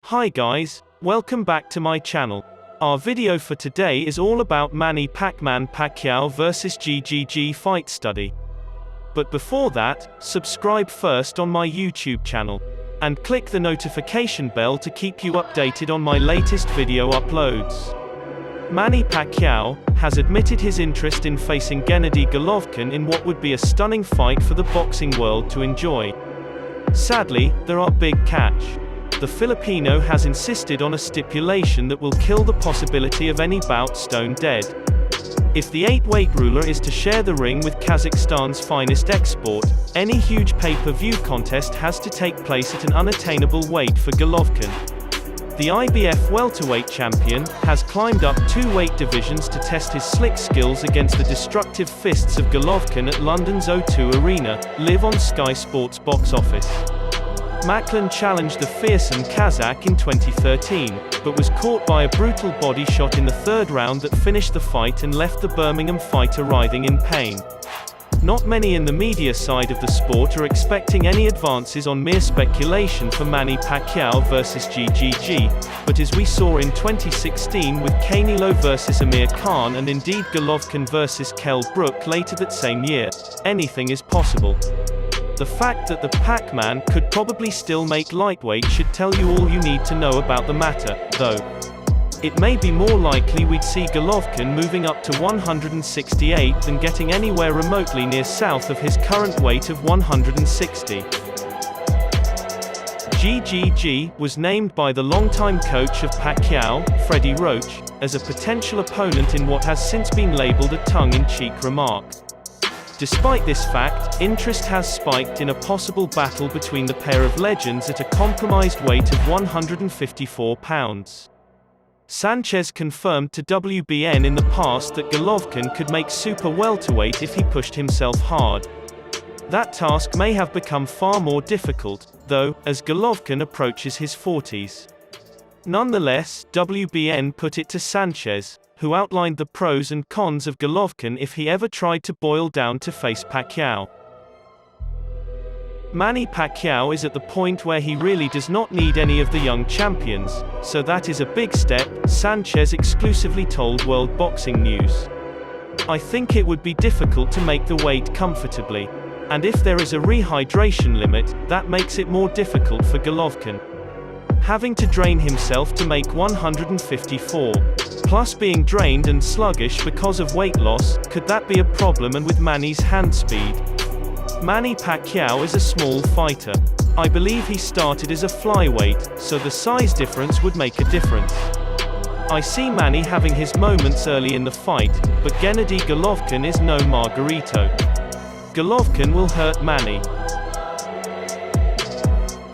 Hi guys, welcome back to my channel. Our video for today is all about Manny Pac-man Pacquiao vs GGG fight study. But before that, subscribe first on my YouTube channel. And click the notification bell to keep you updated on my latest video uploads. Manny Pacquiao has admitted his interest in facing Genady Golovkin in what would be a stunning fight for the boxing world to enjoy. Sadly, there are big catch. The Filipino has insisted on a stipulation that will kill the possibility of any bout stone dead. If the 8-weight ruler is to share the ring with Kazakhstan's finest export, any huge pay-per-view contest has to take place at an unattainable weight for Golovkin. The IBF welterweight champion has climbed up 2 weight divisions to test his slick skills against the destructive fists of Golovkin at London's O2 Arena, live on Sky Sports box office. Pacman challenged the fearsome Kazakh in 2013, but was caught by a brutal body shot in the 3rd round that finished the fight and left the Birmingham fighter writhing in pain. Not many in the media side of the sport are expecting any advances on mere speculation for Manny Pacquiao vs GGG, but as we saw in 2016 with Canelo vs Amir Khan and indeed Golovkin vs Kell Brook later that same year, anything is possible. The fact that the Pacman could probably still make lightweight should tell you all you need to know about the matter, though. It may be more likely we'd see Golovkin moving up to 168 than getting anywhere remotely near south of his current weight of 160. GGG was named by the longtime coach of Pacquiao, Freddie Roach, as a potential opponent in what has since been labeled a tongue-in-cheek remark. Despite this fact, interest has spiked in a possible battle between the pair of legends at a compromised weight of 154 pounds. Sanchez confirmed to WBN in the past that Golovkin could make super welterweight if he pushed himself hard. That task may have become far more difficult, though, as Golovkin approaches his 40s. Nonetheless, WBN put it to Sanchez, who outlined the pros and cons of Golovkin if he ever tried to boil down to face Pacquiao. Manny Pacquiao is at the point where he really does not need any of the young champions, so that is a big step, Sanchez exclusively told World Boxing News. I think it would be difficult to make the weight comfortably. And if there is a rehydration limit, that makes it more difficult for Golovkin. Having to drain himself to make 154, plus being drained and sluggish because of weight loss, could that be a problem? And with Manny's hand speed? Manny Pacquiao is a small fighter. I believe he started as a flyweight, so the size difference would make a difference. I see Manny having his moments early in the fight, but Gennady Golovkin is no Margarito. Golovkin will hurt Manny.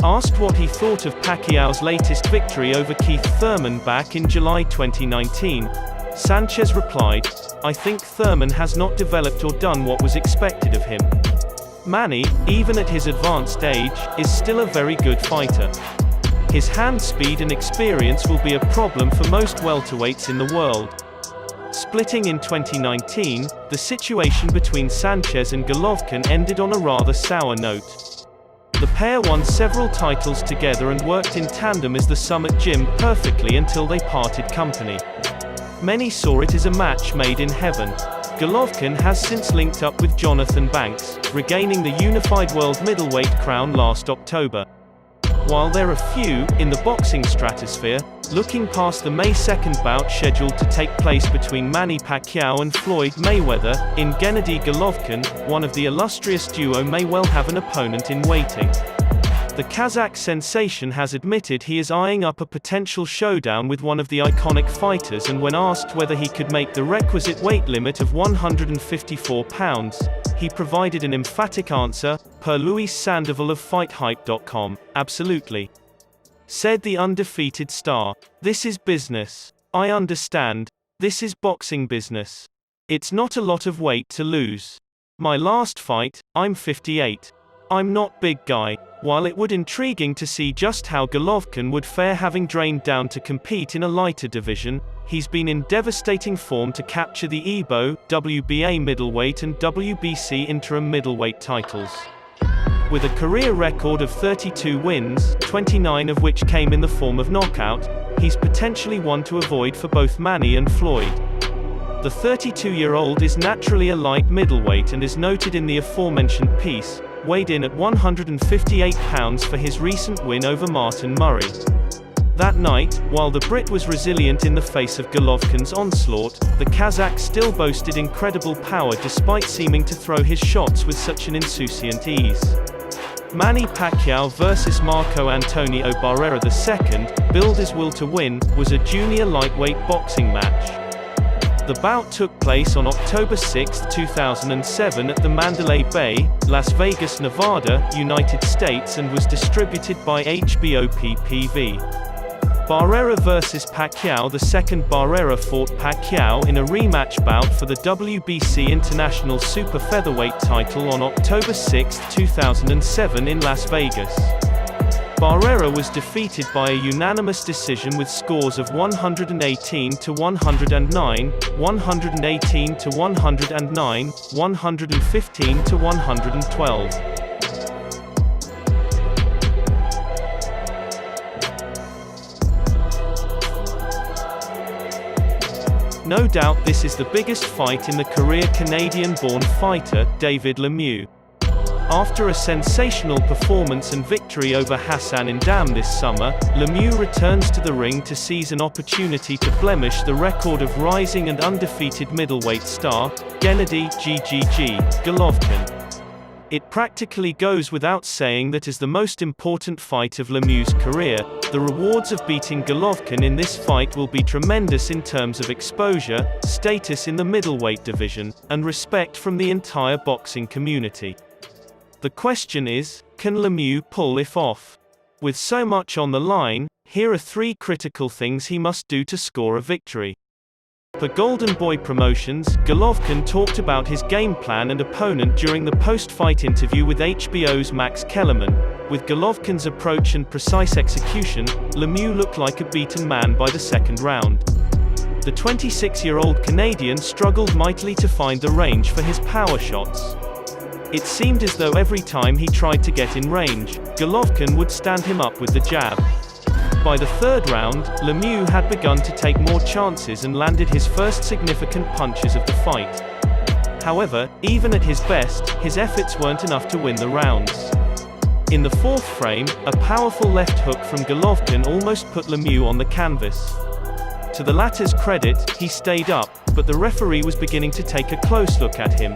Asked what he thought of Pacquiao's latest victory over Keith Thurman back in July 2019, Sanchez replied, "I think Thurman has not developed or done what was expected of him. Manny, even at his advanced age, is still a very good fighter. His hand speed and experience will be a problem for most welterweights in the world." Splitting in 2019, the situation between Sanchez and Golovkin ended on a rather sour note. The pair won several titles together and worked in tandem as the Summit Gym perfectly until they parted company. Many saw it as a match made in heaven. Golovkin has since linked up with Jonathan Banks, regaining the unified world middleweight crown last October. While there are few, in the boxing stratosphere, looking past the May 2nd bout scheduled to take place between Manny Pacquiao and Floyd Mayweather, in Gennady Golovkin, one of the illustrious duo may well have an opponent in waiting. The Kazakh sensation has admitted he is eyeing up a potential showdown with one of the iconic fighters, and when asked whether he could make the requisite weight limit of 154 pounds, he provided an emphatic answer, per Luis Sandoval of FightHype.com, "Absolutely," said the undefeated star. "This is business. I understand. This is boxing business. It's not a lot of weight to lose. My last fight, I'm 58. I'm not big guy." While it would intriguing to see just how Golovkin would fare having drained down to compete in a lighter division, he's been in devastating form to capture the EBO, WBA middleweight and WBC interim middleweight titles. With a career record of 32 wins, 29 of which came in the form of knockout, he's potentially one to avoid for both Manny and Floyd. The 32-year-old is naturally a light middleweight and is noted in the aforementioned piece, weighed in at 158 pounds for his recent win over Martin Murray. That night, while the Brit was resilient in the face of Golovkin's onslaught, the Kazakh still boasted incredible power despite seeming to throw his shots with such an insouciant ease. Manny Pacquiao vs Marco Antonio Barrera II, billed as will to win, was a junior lightweight boxing match. The bout took place on October 6, 2007 at the Mandalay Bay, Las Vegas, Nevada, United States and was distributed by HBO PPV. Barrera vs Pacquiao. The second Barrera fought Pacquiao in a rematch bout for the WBC International Super Featherweight title on October 6, 2007 in Las Vegas. Barrera was defeated by a unanimous decision with scores of 118 to 109, 118 to 109, 115 to 112. No doubt this is the biggest fight in the career Canadian-born fighter, David Lemieux. After a sensational performance and victory over Hassan N'Dam this summer, Lemieux returns to the ring to seize an opportunity to blemish the record of rising and undefeated middleweight star, Gennady Golovkin. It practically goes without saying that as the most important fight of Lemieux's career, the rewards of beating Golovkin in this fight will be tremendous in terms of exposure, status in the middleweight division, and respect from the entire boxing community. The question is, can Lemieux pull it off? With so much on the line, here are 3 critical things he must do to score a victory. For Golden Boy Promotions, Golovkin talked about his game plan and opponent during the post-fight interview with HBO's Max Kellerman. With Golovkin's approach and precise execution, Lemieux looked like a beaten man by the second round. The 26-year-old Canadian struggled mightily to find the range for his power shots. It seemed as though every time he tried to get in range, Golovkin would stand him up with the jab. By the third round, Lemieux had begun to take more chances and landed his first significant punches of the fight. However, even at his best, his efforts weren't enough to win the rounds. In the fourth frame, a powerful left hook from Golovkin almost put Lemieux on the canvas. To the latter's credit, he stayed up, but the referee was beginning to take a close look at him.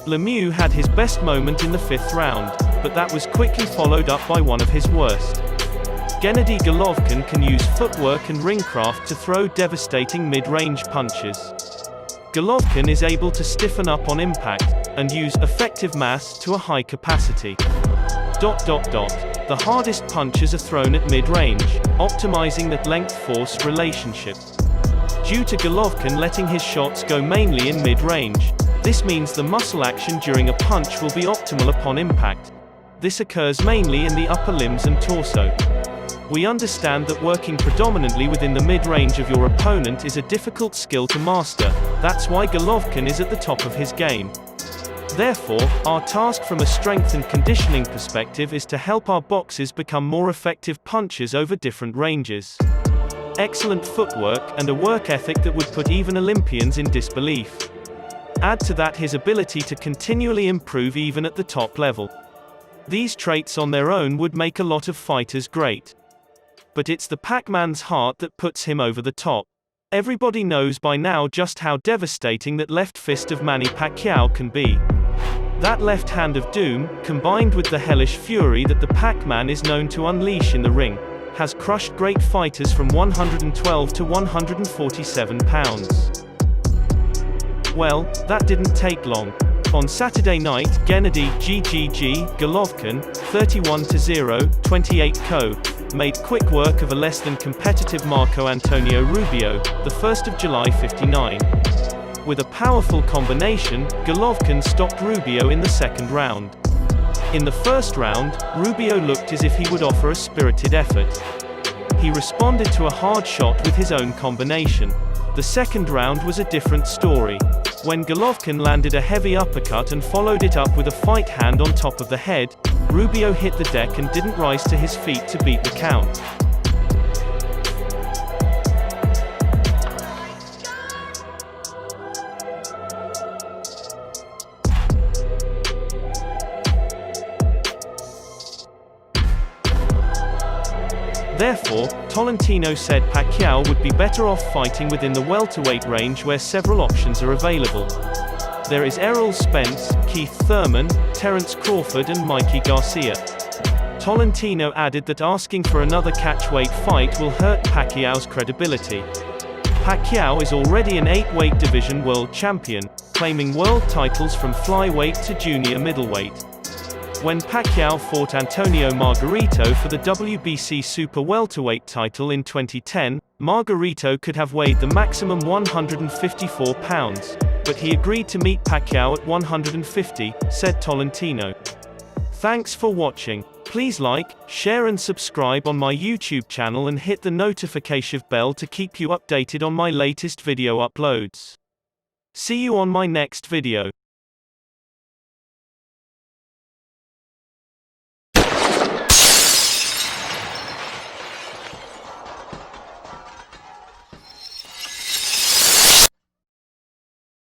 Lemieux had his best moment in the fifth round, but that was quickly followed up by one of his worst. Gennady Golovkin can use footwork and ringcraft to throw devastating mid-range punches. Golovkin is able to stiffen up on impact, and use effective mass to a high capacity. The hardest punches are thrown at mid-range, optimizing that length-force relationship. Due to Golovkin letting his shots go mainly in mid-range, this means the muscle action during a punch will be optimal upon impact. This occurs mainly in the upper limbs and torso. We understand that working predominantly within the mid-range of your opponent is a difficult skill to master. That's why Golovkin is at the top of his game. Therefore, our task from a strength and conditioning perspective is to help our boxers become more effective punchers over different ranges. Excellent footwork, and a work ethic that would put even Olympians in disbelief. Add to that his ability to continually improve even at the top level. These traits on their own would make a lot of fighters great. But it's the Pac-Man's heart that puts him over the top. Everybody knows by now just how devastating that left fist of Manny Pacquiao can be. That left hand of doom, combined with the hellish fury that the Pac-Man is known to unleash in the ring, has crushed great fighters from 112 to 147 pounds. Well, that didn't take long. On Saturday night, Genady Golovkin, 31-0, 28 KO, made quick work of a less than competitive Marco Antonio Rubio, the 1st of July '59. With a powerful combination, Golovkin stopped Rubio in the second round. In the first round, Rubio looked as if he would offer a spirited effort. He responded to a hard shot with his own combination. The second round was a different story. When Golovkin landed a heavy uppercut and followed it up with a fight hand on top of the head, Rubio hit the deck and didn't rise to his feet to beat the count. Therefore, Tolentino said Pacquiao would be better off fighting within the welterweight range where several options are available. There is Errol Spence, Keith Thurman, Terence Crawford and Mikey Garcia. Tolentino added that asking for another catchweight fight will hurt Pacquiao's credibility. Pacquiao is already an 8-weight division world champion, claiming world titles from flyweight to junior middleweight. When Pacquiao fought Antonio Margarito for the WBC super-welterweight title in 2010, Margarito could have weighed the maximum 154 pounds, but he agreed to meet Pacquiao at 150, said Tolentino. Thanks for watching. Please like, share and subscribe on my YouTube channel and hit the notification bell to keep you updated on my latest video uploads. See you on my next video.